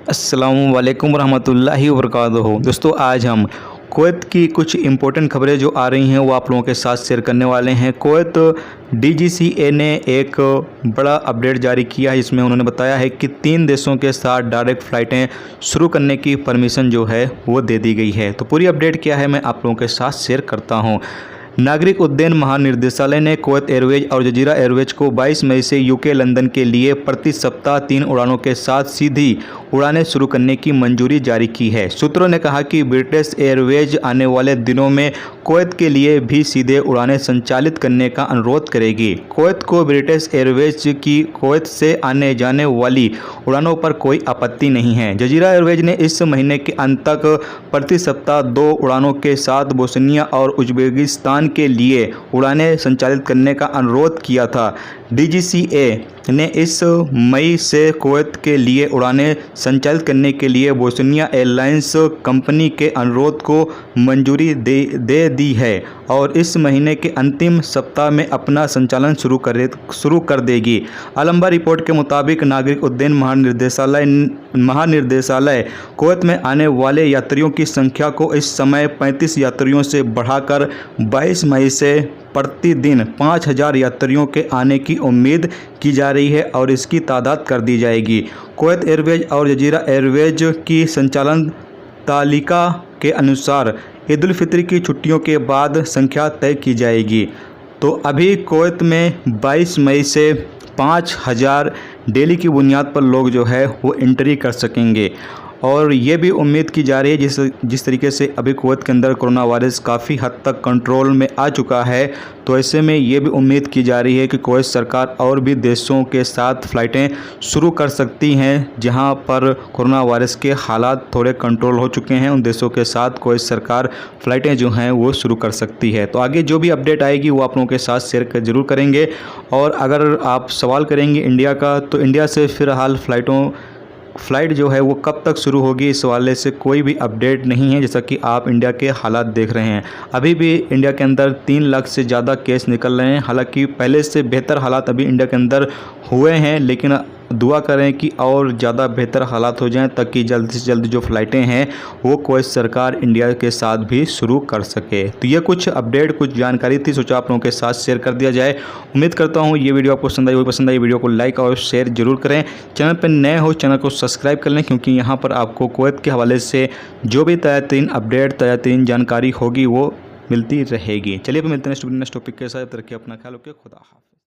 अस्सलामुअलैकुम रहमतुल्लाहि वबरकातुहू। दोस्तों, आज हम कुवैत की कुछ इम्पोर्टेंट खबरें जो आ रही हैं वो आप लोगों के साथ शेयर करने वाले हैं। कुवैत DGCA ने एक बड़ा अपडेट जारी किया है, जिसमें उन्होंने बताया है कि 3 देशों के साथ डायरेक्ट फ़्लाइटें शुरू करने की परमिशन जो है वो दे दी गई है। तो पूरी अपडेट क्या है मैं आप लोगों के साथ शेयर करता हूँ। नागरिक उड्डयन महानिदेशालय ने कुवैत एयरवेज और जजीरा एयरवेज को 22 मई से UK लंदन के लिए प्रति सप्ताह 3 उड़ानों के साथ सीधी उड़ानें शुरू करने की मंजूरी जारी की है। सूत्रों ने कहा कि ब्रिटिश एयरवेज आने वाले दिनों में कुवैत के लिए भी सीधे उड़ानें संचालित करने का अनुरोध करेगी। कुवैत को ब्रिटिश एयरवेज की कुवैत से आने जाने वाली उड़ानों पर कोई आपत्ति नहीं है। जजीरा एयरवेज ने इस महीने के अंत तक प्रति सप्ताह 2 उड़ानों के साथ बोस्निया और उज़्बेकिस्तान के लिए उड़ानें संचालित करने का अनुरोध किया था। DGCA ने इस मई से कुवैत के लिए उड़ानें संचालित करने के लिए बोस्निया एयरलाइंस कंपनी के अनुरोध को मंजूरी दे दी है और इस महीने के अंतिम सप्ताह में अपना संचालन शुरू कर देगी। अलंबा रिपोर्ट के मुताबिक नागरिक उड्डयन महानिदेशालय कुवैत में आने वाले यात्रियों की संख्या को इस समय 35 यात्रियों से बढ़ाकर 22 मई से प्रतिदिन 5000 यात्रियों के आने की उम्मीद की जा रही है और इसकी तादाद कर दी जाएगी। कुवैत एयरवेज और जजीरा एयरवेज की संचालन तालिका के अनुसार ईद उल फित्र की छुट्टियों के बाद संख्या तय की जाएगी। तो अभी कुवैत में 22 मई से 5000 डेली की बुनियाद पर लोग जो है वो एंट्री कर सकेंगे और ये भी उम्मीद की जा रही है जिस तरीके से अभी कुवैत के अंदर कोरोना वायरस काफ़ी हद तक कंट्रोल में आ चुका है, तो ऐसे में ये भी उम्मीद की जा रही है कि कुवैत सरकार और भी देशों के साथ फ़्लाइटें शुरू कर सकती हैं जहां पर कोरोना वायरस के हालात थोड़े कंट्रोल हो चुके हैं। उन देशों के साथ कुवैत सरकार फ़्लाइटें जो हैं वो शुरू कर सकती है। तो आगे जो भी अपडेट आएगी वो आप लोगों के साथ शेयर ज़रूर करेंगे। और अगर आप सवाल करेंगे इंडिया का, तो इंडिया से फ़िलहाल फ़्लाइट जो है वो कब तक शुरू होगी, इस वाले से कोई भी अपडेट नहीं है। जैसा कि आप इंडिया के हालात देख रहे हैं, अभी भी इंडिया के अंदर 3 लाख से ज़्यादा केस निकल रहे हैं। हालांकि पहले से बेहतर हालात अभी इंडिया के अंदर हुए हैं, लेकिन दुआ करें कि और ज़्यादा बेहतर हालात हो जाएं ताकि जल्द से जल्द जो फ़्लाइटें हैं वो कुवैत सरकार इंडिया के साथ भी शुरू कर सके। तो ये कुछ अपडेट, कुछ जानकारी थी, सोचा आप लोगों के साथ शेयर कर दिया जाए। उम्मीद करता हूँ ये वीडियो आपको पसंद आई वीडियो को लाइक और शेयर जरूर करें। चैनल पर नए हो चैनल को सब्सक्राइब कर लें, क्योंकि यहाँ पर आपको कुवैत के हवाले से जो भी ताज़ा तरीन अपडेट, ताज़ा तरीन जानकारी होगी वो मिलती रहेगी। चलिए मिलते हैं नेक्स्ट टॉपिक के साथ। रखिए अपना ख्याल, ओके, खुदा हाफ़िज़।